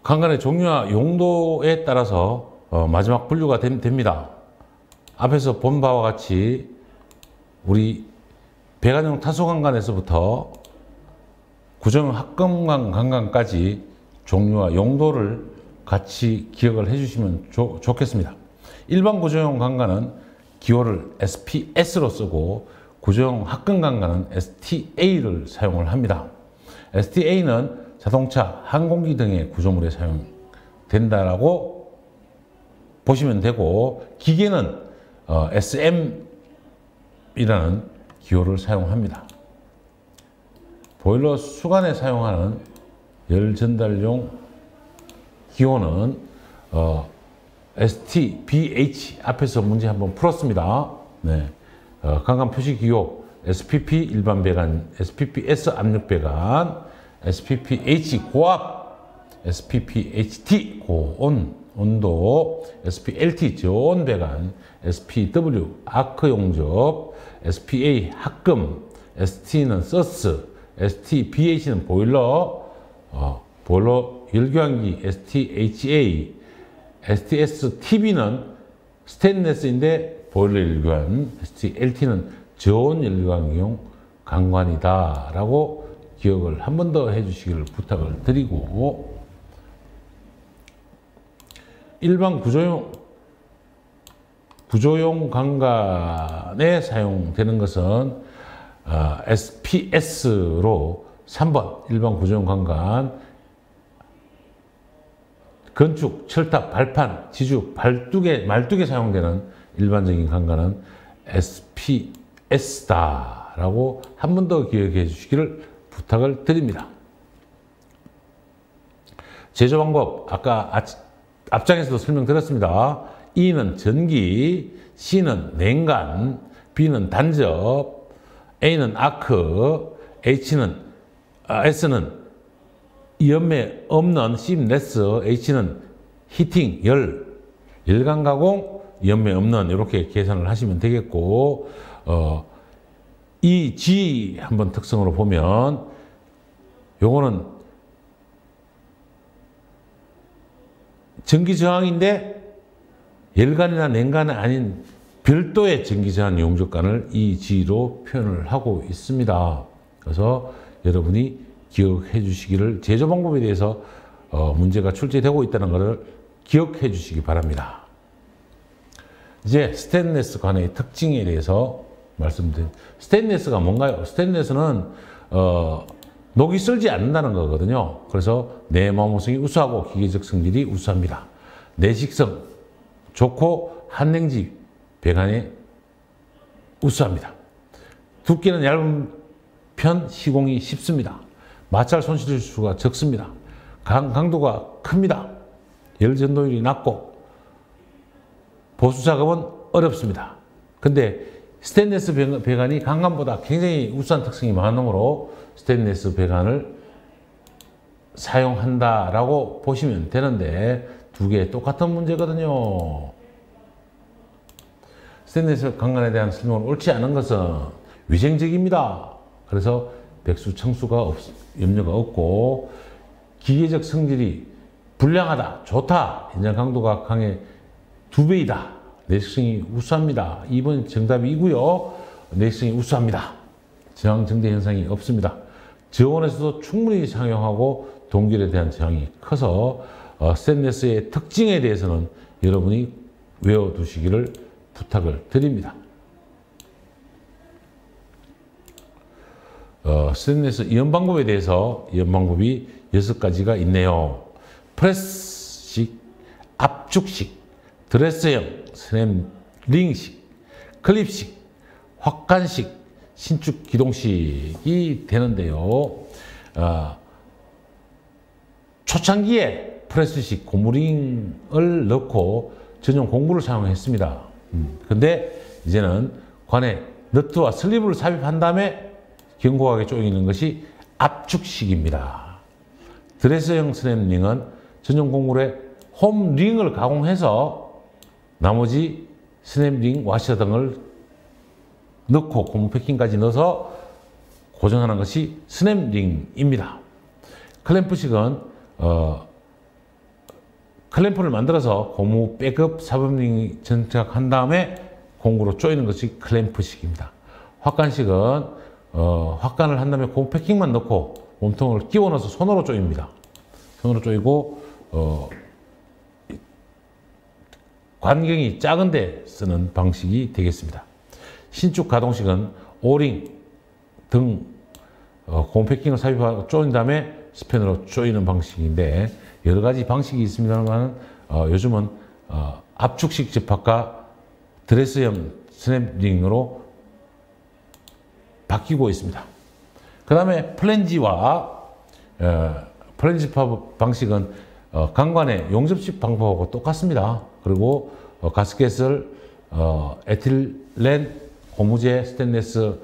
강간의 종류와 용도에 따라서 마지막 분류가 됩니다. 앞에서 본 바와 같이 우리 배관용 타소강간에서부터 구정형 합금강 강간까지 종류와 용도를 같이 기억을 해주시면 좋겠습니다. 일반 구정형 강간은 기호를 SPS로 쓰고 구정형 합금강간은 STA를 사용을 합니다. STA는 자동차, 항공기 등의 구조물에 사용된다라고 보시면 되고, 기계는 SM이라는 기호를 사용합니다. 보일러 수간에 사용하는 열 전달용 기호는 STBH, 앞에서 문제 한번 풀었습니다. 네. 강간 표시 기호 SPP 일반 배관, SPPS 압력 배관, SPPH 고압, SPPHT 고온 온도, SPLT 저온 배관, SPW 아크 용접, SPA 합금, ST는 서스, STBH는 보일러, 보일러 열교환기, STHA, STSTB는 스테인레스인데 보일러 열교환, STLT는 저온 열교환기용 강관이다 라고 기억을 한 번 더 해주시기를 부탁을 드리고, 일반 구조용 강간에 사용되는 것은 SPS로 3번 일반 구조용 강간, 건축, 철탑, 발판, 지주, 말뚝에 사용되는 일반적인 강간은 SPS다라고 한 번 더 기억해 주시기를 부탁을 드립니다. 제조 방법 아까 앞장에서도 설명드렸습니다. E는 전기, C는 냉간, B는 단접, A는 아크, S는 열매 없는 심레스, H는 히팅, 열간 가공, 열매 없는, 이렇게 계산을 하시면 되겠고, 이 G 한번 특성으로 보면 요거는 전기 저항인데 열간이나 냉간이 아닌 별도의 전기 저항 용접관을 이 G로 표현을 하고 있습니다. 그래서 여러분이 기억해 주시기를, 제조 방법에 대해서 문제가 출제되고 있다는 것을 기억해 주시기 바랍니다. 이제 스테인리스 관의 특징에 대해서 말씀드립니다. 스테인리스가 뭔가요? 스테인리스는 녹이 쓸지 않는다는 거거든요. 그래서 내마모성이 우수하고 기계적 성질이 우수합니다. 내식성 좋고 한냉지 배관에 우수합니다. 두께는 얇은 편, 시공이 쉽습니다. 마찰 손실 수가 적습니다. 강도가 큽니다. 열 전도율이 낮고 보수 작업은 어렵습니다. 근데 스테인리스 배관이 강간보다 굉장히 우수한 특성이 많으므로 스테인리스 배관을 사용한다라고 보시면 되는데, 두 개 똑같은 문제거든요. 스테인리스 강간에 대한 설명을 옳지 않은 것은 위생적입니다. 그래서 백수 청수가 염려가 없고, 기계적 성질이 불량하다, 좋다, 인장 강도가 강해 2배이다. 내식성이 우수합니다. 2번 정답이고요. 내식성이 우수합니다. 저항 정대 현상이 없습니다. 저온에서도 충분히 상용하고 동결에 대한 저항이 커서 스테인리스의 특징에 대해서는 여러분이 외워두시기를 부탁을 드립니다. 스테인리스 이용 방법에 대해서 이용 방법이 6가지가 있네요. 프레스식, 압축식, 드레스형, 스냅링식, 클립식, 확간식, 신축 기동식이 되는데요. 초창기에 프레스식 고무링을 넣고 전용 공구를 사용했습니다. 근데 이제는 관에 너트와 슬립을 삽입한 다음에 견고하게 조이는 것이 압축식입니다. 드레스형 스냅링은 전용 공구에 홈링을 가공해서 나머지 스냅링, 와셔 등을 넣고 고무 패킹까지 넣어서 고정하는 것이 스냅링입니다. 클램프식은 클램프를 만들어서 고무 백업 사범링 장착한 다음에 공구로 조이는 것이 클램프식입니다. 확관식은 확관을 한 다음에 고무 패킹만 넣고 몸통을 끼워 넣어서 손으로 조입니다. 손으로 조이고 관경이 작은데 쓰는 방식이 되겠습니다. 신축 가동식은 오링 등 고무 패킹을 삽입하고 조인 다음에 스패너로 조이는 방식인데 여러 가지 방식이 있습니다만 요즘은 압축식 접합과 드레스형 스냅링으로 바뀌고 있습니다. 그 다음에 플랜지와 플랜지 접합 방식은 강관의 용접식 방법하고 똑같습니다. 그리고 가스켓을 에틸렌 고무재 스테인리스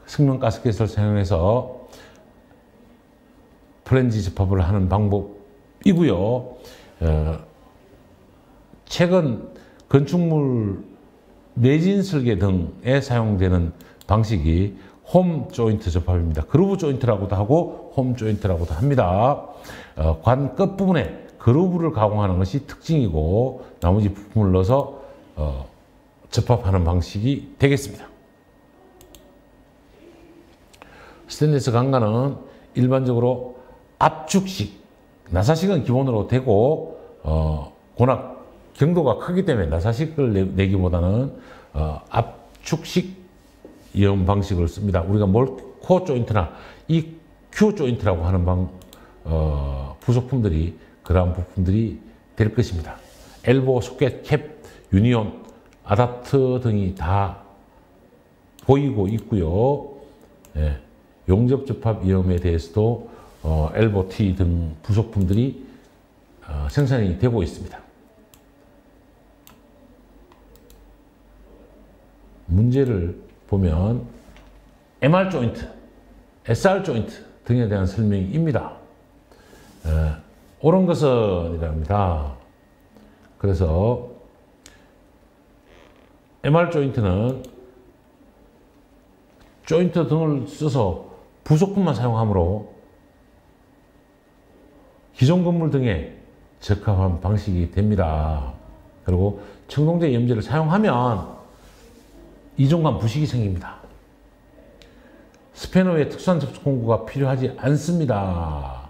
승명 가스켓을 사용해서 플랜지 접합을 하는 방법이고요. 최근 건축물 내진 설계 등에 사용되는 방식이 홈 조인트 접합입니다. 그루브 조인트라고도 하고 홈 조인트라고도 합니다. 관 끝부분에 그루브를 가공하는 것이 특징이고 나머지 부품을 넣어서 접합하는 방식이 되겠습니다. 스테인리스 강관은 일반적으로 압축식, 나사식은 기본으로 되고 워낙 경도가 크기 때문에 나사식을 내기보다는 압축식 이음 방식을 씁니다. 우리가 몰코 조인트나 이 큐 조인트라고 하는 부속품들이 그러한 부품들이 될 것입니다. 엘보, 소켓, 캡, 유니온, 아답터 등이 다 보이고 있고요. 예, 용접 접합 이음에 대해서도 엘보 T 등 부속품들이 생산이 되고 있습니다. 문제를 보면 MR 조인트, SR 조인트 등에 대한 설명입니다. 옳은 것은 이랍니다. 그래서 MR 조인트는 조인트 등을 써서 부속품만 사용하므로 기존 건물 등에 적합한 방식이 됩니다. 그리고 청동재 염재를 사용하면 이중간 부식이 생깁니다. 스패너에 특수한 접촉 공구가 필요하지 않습니다.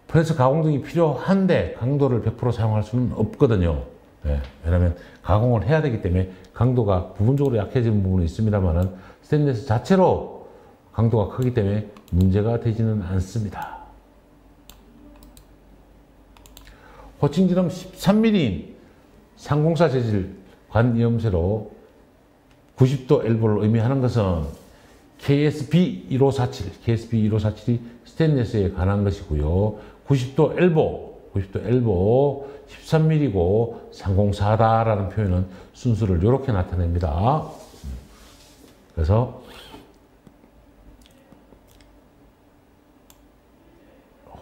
프레스 가공 등이 필요한데 강도를 100% 사용할 수는 없거든요. 왜냐하면 가공을 해야 되기 때문에 강도가 부분적으로 약해지는 부분이 있습니다만 스테인리스 자체로 강도가 크기 때문에 문제가 되지는 않습니다. 호칭지름 13mm인 상공사 재질 관이음새로 90도 엘보를 의미하는 것은 KSB1547이 스테인리스에 관한 것이고요. 90도 엘보 13mm고 304다라는 표현은 순수를 이렇게 나타냅니다. 그래서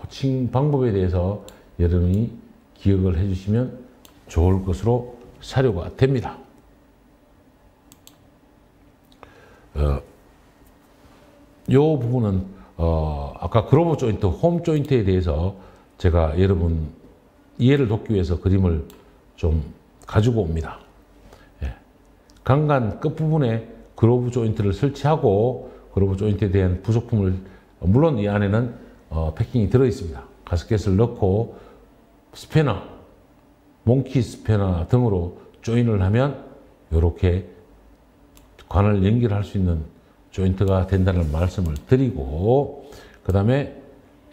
호칭 방법에 대해서 여러분이 기억을 해주시면 좋을 것으로 사료가 됩니다. 이 부분은 아까 그로브 조인트, 홈 조인트에 대해서 제가 여러분 이해를 돕기 위해서 그림을 좀 가지고 옵니다. 강간 끝부분에 그로브 조인트를 설치하고 그로브 조인트에 대한 부속품을 물론 이 안에는 패킹이 들어 있습니다. 가스켓을 넣고 스패너, 몽키 스패너 등으로 조인을 하면 이렇게 관을 연결할 수 있는 조인트가 된다는 말씀을 드리고, 그 다음에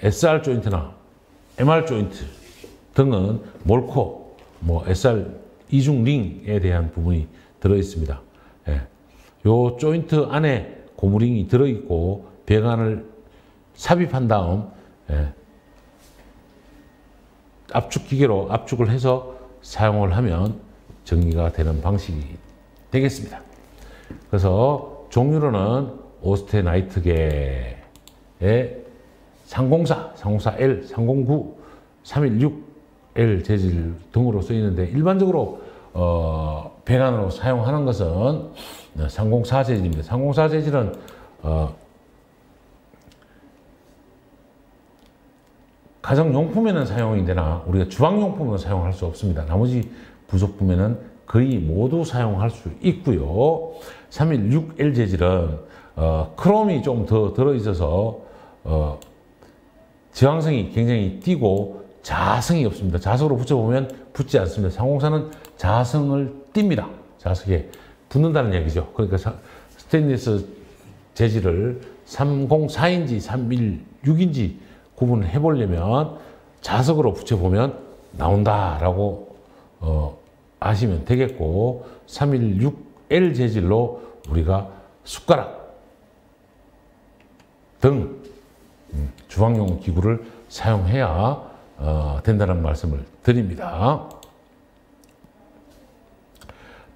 SR 조인트나 MR 조인트 등은 몰코, SR 이중 링에 대한 부분이 들어 있습니다. 요 조인트 안에 고무링이 들어 있고 배관을 삽입한 다음 압축 기계로 압축을 해서 사용을 하면 정리가 되는 방식이 되겠습니다. 그래서 종류로는 오스테나이트계의 304L, 309, 316L 재질 등으로 쓰이는데 일반적으로 배관으로 사용하는 것은 304 재질입니다. 304 재질은 가정용품에는 사용이 되나 우리가 주방용품은 사용할 수 없습니다. 나머지 부속품에는 거의 모두 사용할 수 있고요. 316L 재질은 크롬이 좀 더 들어있어서 저항성이 굉장히 띄고 자성이 없습니다. 자석으로 붙여보면 붙지 않습니다. 상공사는 자성을 띱니다. 자석에 붙는다는 얘기죠. 그러니까 스테인리스 재질을 304인지 316인지 구분을 해보려면 자석으로 붙여보면 나온다라고 아시면 되겠고 316L 재질로 우리가 숟가락 등 주방용 기구를 사용해야 된다는 말씀을 드립니다.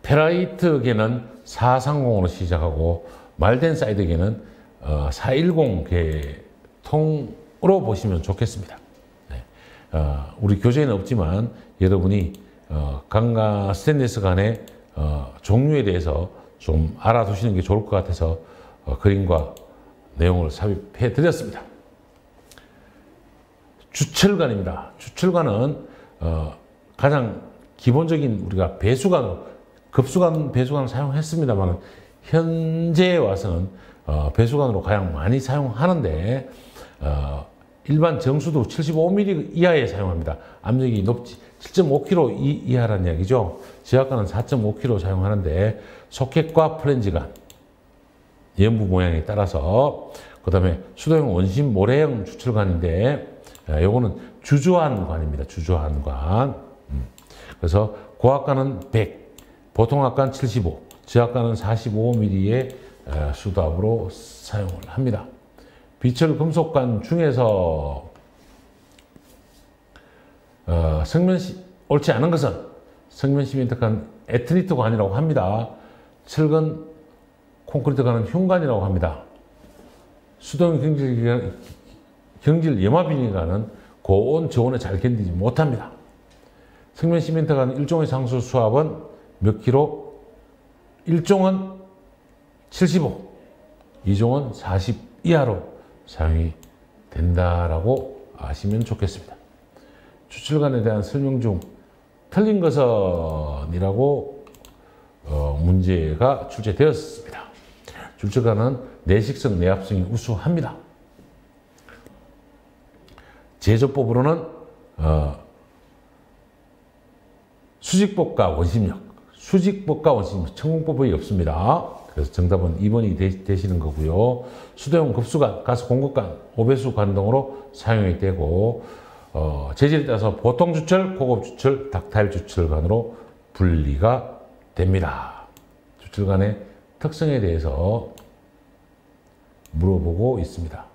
페라이트계는 430으로 시작하고 말덴 사이드계는 410계 통으로 보시면 좋겠습니다. 네. 우리 교재에는 없지만 여러분이 강과 스테인리스 간의 종류에 대해서 좀 알아두시는 게 좋을 것 같아서 그림과 내용을 삽입해 드렸습니다. 주철관입니다. 주철관은 가장 기본적인 우리가 배수관, 급수관, 배수관을 사용했습니다만 현재에 와서는 배수관으로 가장 많이 사용하는데 일반 정수도 75mm 이하에 사용합니다. 압력이 높지 7.5kg 이하라는 이야기죠. 지하관은 4.5kg 사용하는데 소켓과 플랜지관, 연부 모양에 따라서 그 다음에 수도용 원심 모래형 주철관인데 요거는 주조한관입니다. 주조한관. 그래서 고압관은 100, 보통압관 75, 저압관은 45mm의 수압으로 사용을 합니다. 비철 금속관 중에서 옳지 않은 것은 성면 시멘트관 에트리트관이라고 합니다. 철근 콘크리트관은 흉관이라고 합니다. 수동 경질 염화비닐관은 고온 저온에 잘 견디지 못합니다. 성면 시멘트관 일종의 상수 수압은 몇 킬로? 1종은 75, 2종은 40 이하로 사용이 된다라고 아시면 좋겠습니다. 주철관에 대한 설명 중 틀린 것은이라고 문제가 출제되었습니다. 주철관은 내식성, 내압성이 우수합니다. 제조법으로는 수직법과 원심력, 수직법과 원심력, 천공법이 없습니다. 그래서 정답은 2번이 되시는 거고요. 수도용 급수관, 가스 공급관, 오배수관 등으로 사용이 되고 재질에 따라서 보통 주철, 고급 주철, 닥타일 주철관으로 분리가 됩니다. 주철관의 특성에 대해서 물어보고 있습니다.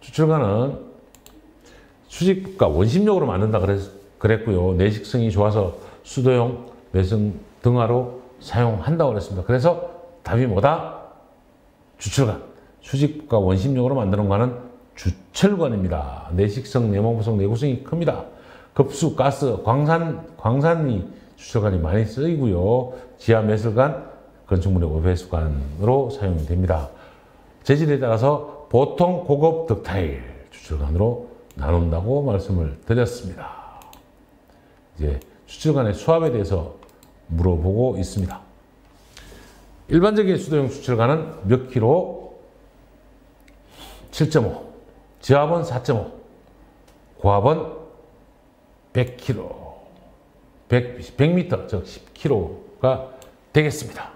주철관은 수직과 원심력으로 만든다 그랬고요. 내식성이 좋아서 수도용, 매성 등화로 사용한다고 그랬습니다. 그래서 답이 뭐다? 주철관. 수직과 원심력으로 만드는 관은 주철관입니다. 내식성, 내모구성, 내구성이 큽니다. 급수, 가스, 광산이 주철관이 많이 쓰이고요. 지하 매설관, 건축물의 오배수관으로 사용이 됩니다. 재질에 따라서 보통, 고급, 덕타일 주철관으로 나눈다고 말씀을 드렸습니다. 이제 주철관의 수압에 대해서 물어보고 있습니다. 일반적인 수도용 주철관은 몇 킬로? 7.5, 저압은 4.5, 고압은 100kg, 100m, 즉 10kg가 되겠습니다.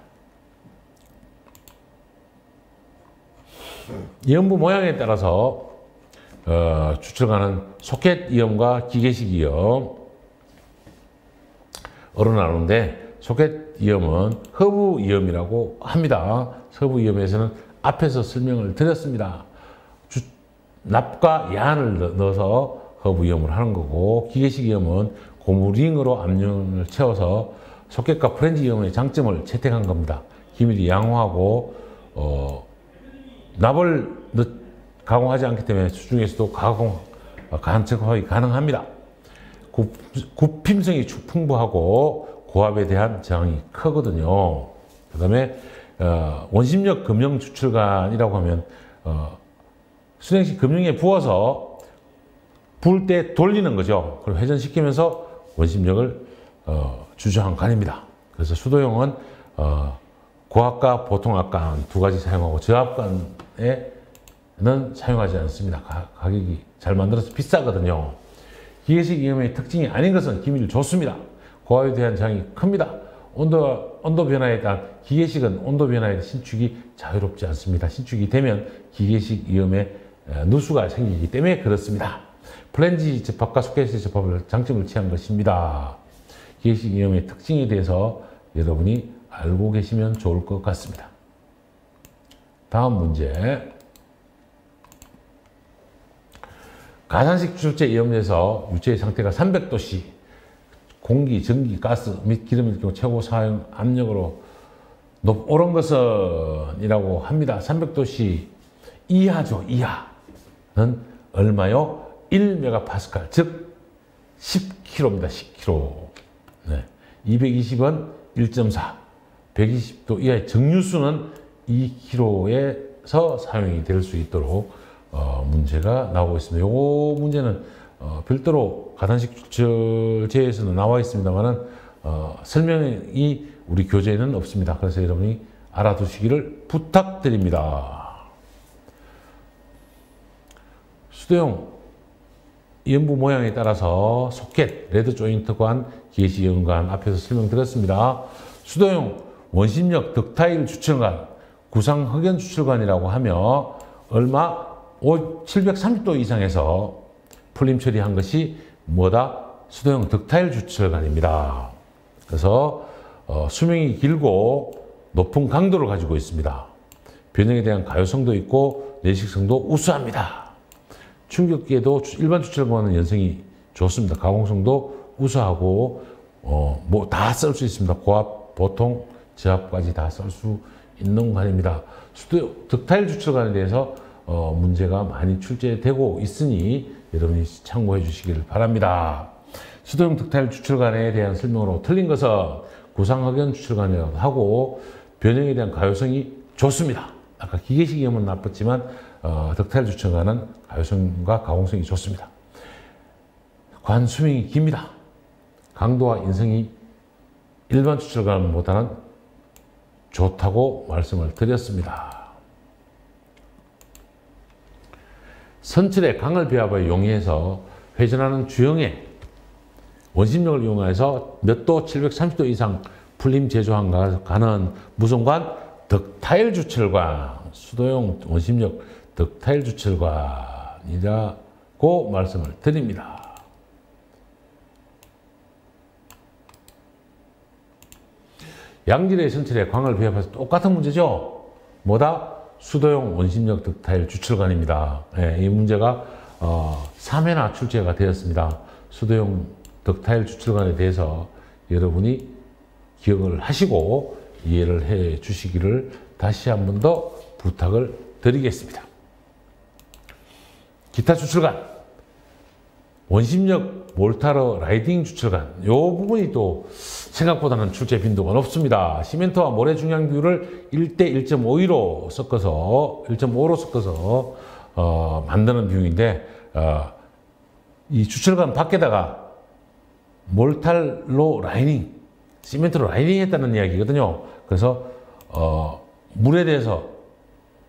이염부 모양에 따라서 주철관은 소켓 이염과 기계식 이염 어로 나누는데 소켓 이염은 허브 이염이라고 합니다. 허브 이염에서는 앞에서 설명을 드렸습니다. 납과 야한을 넣어서 허브 이염을 하는 거고 기계식 이염은 고무링으로 압력을 채워서 소켓과 프렌지 이염의 장점을 채택한 겁니다. 기밀이 양호하고 납을 가공하지 않기 때문에 수중에서도 간척화가 가능합니다. 굽힘성이 풍부하고 고압에 대한 저항이 크거든요. 그 다음에 원심력 금형 추출관이라고 하면 수냉식 금형에 부어서 부을 때 돌리는 거죠. 그리고 회전시키면서 원심력을 주저한 관입니다. 그래서 수도용은 고압관, 보통압관 두 가지 사용하고 저압관에는 사용하지 않습니다. 가격이 잘 만들어서 비싸거든요. 기계식 이음의 특징이 아닌 것은 기밀 좋습니다. 고압에 대한 저항이 큽니다. 온도 변화에 따른 기계식은 온도 변화에 대한 신축이 자유롭지 않습니다. 신축이 되면 기계식 이음에 누수가 생기기 때문에 그렇습니다. 플랜지 접합과 소켓의 접합을 장점을 취한 것입니다. 기계식 이음의 특징에 대해서 여러분이 알고 계시면 좋을 것 같습니다. 다음 문제. 가산식 추출제 이음에서 유체의 상태가 300도씨, 공기, 전기, 가스 및 기름일 경우 최고 사용 압력으로 오른 것은 이라고 합니다. 300도씨 이하죠. 이하는 얼마요? 1메가파스칼, 즉 10kg입니다. 10kg. 네. 220은 1.4, 120도 이하의 정유수는 2kg에서 사용이 될 수 있도록 문제가 나오고 있습니다. 이 문제는 별도로 가산식 추출제에서는 나와 있습니다만은 설명이 우리 교재에는 없습니다. 그래서 여러분이 알아두시기를 부탁드립니다. 수도용 이음부 모양에 따라서 소켓, 레드 조인트관, 기계식 이음관 앞에서 설명드렸습니다. 수도용 원심력 덕타일 추출관, 구상 흑연 추출관이라고 하며 얼마 730도 이상에서 풀림 처리한 것이 뭐다? 수도용 덕타일 추출관입니다. 그래서 수명이 길고 높은 강도를 가지고 있습니다. 변형에 대한 가효성도 있고 내식성도 우수합니다. 충격기에도 일반 추출관은 연성이 좋습니다. 가공성도 우수하고 뭐 다 쓸 수 있습니다. 고압, 보통, 저압까지 다 쓸 수 있는 관입니다. 덕타일 추출관에 대해서 문제가 많이 출제되고 있으니 여러분이 참고해 주시길 바랍니다. 수도용 덕타일 추출관에 대한 설명으로 틀린 것은 구상흑연 추출관이라고 하고 변형에 대한 가효성이 좋습니다. 아까 기계식 이음은 나빴지만 덕타일 추출관은 가효성과 가공성이 좋습니다. 관 수명이 깁니다. 강도와 인성이 일반 추출관보다는 좋다고 말씀을 드렸습니다. 선철의 강을 배합을 용이해서 회전하는 주형의 원심력을 이용해서 몇 도 730도 이상 풀림 제조한 관은 무슨 관? 덕타일 추출관. 수도용 원심력 덕타일 추출관이라고 말씀을 드립니다. 양질의 선철의 광을 배합해서 똑같은 문제죠. 뭐다? 수도용 원심력 덕타일 추출관입니다. 네, 이 문제가 3회나 출제가 되었습니다. 수도용 덕타일 추출관에 대해서 여러분이 기억을 하시고 이해를 해 주시기를 다시 한 번 더 부탁을 드리겠습니다. 기타 추출관, 원심력 몰타르 라이딩 추출관, 이 부분이 또 생각보다는 출제 빈도가 높습니다. 시멘트와 모래 중량 비율을 1대 1.5로 섞어서 만드는 비용인데 이 추출관 밖에다가 몰탈로 라이닝, 시멘트로 라이닝 했다는 이야기거든요. 그래서 물에 대해서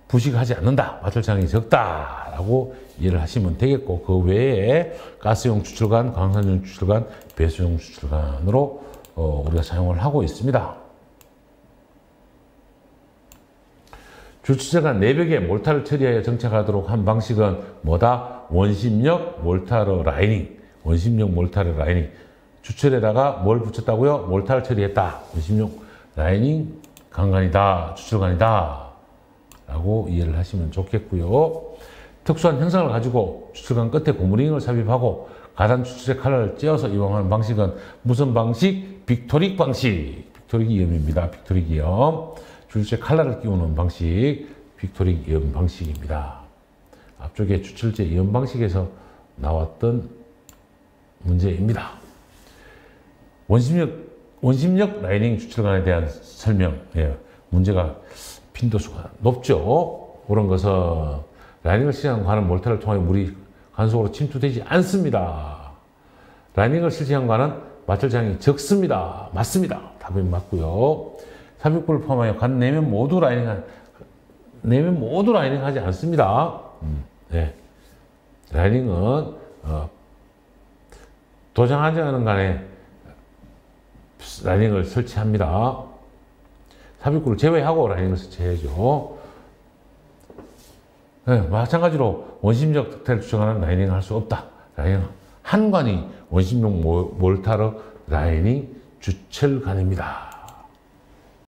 부식하지 않는다, 마찰장이 적다라고 이해를 하시면 되겠고, 그 외에 가스용 추출관, 광산용 추출관, 배수용 추출관으로 우리가 사용을 하고 있습니다. 주추체관 내벽에 몰타를 처리하여 정착하도록 한 방식은 뭐다? 원심력 몰타르 라이닝. 원심력 몰타르 라이닝. 주철에다가 뭘 붙였다고요? 몰타를 처리했다. 원심력 라이닝 강관이다. 추출관이다. 라고 이해를 하시면 좋겠고요. 특수한 형상을 가지고 추출관 끝에 고무링을 삽입하고 가단 추출제 칼날을 찧어서 이용하는 방식은 무슨 방식? 빅토릭 방식. 빅토릭 이음입니다. 빅토릭 이음. 추출제 칼날을 끼우는 방식, 빅토릭 이음 방식입니다. 앞쪽에 추출제 이음 방식에서 나왔던 문제입니다. 원심력 라이닝 추출관에 대한 설명. 예. 문제가 빈도수가 높죠. 그런 것은 라이닝을 실시한 관은 몰타를 통해 물이 관 속으로 침투되지 않습니다. 라이닝을 실시한 관은 마찰 저항이 적습니다. 맞습니다. 답이 맞고요. 삽입구를 포함하여 관 내면 모두 라이닝하지 않습니다. 네. 라이닝은 도장하지 않은 관에 라이닝을 설치합니다. 삽입구를 제외하고 라이닝을 설치해야죠. 네, 마찬가지로 원심력 특태를 추정하는 라이닝을 할 수 없다. 라이닝 한 관이 원심력 몰타르 라이닝 주철관입니다.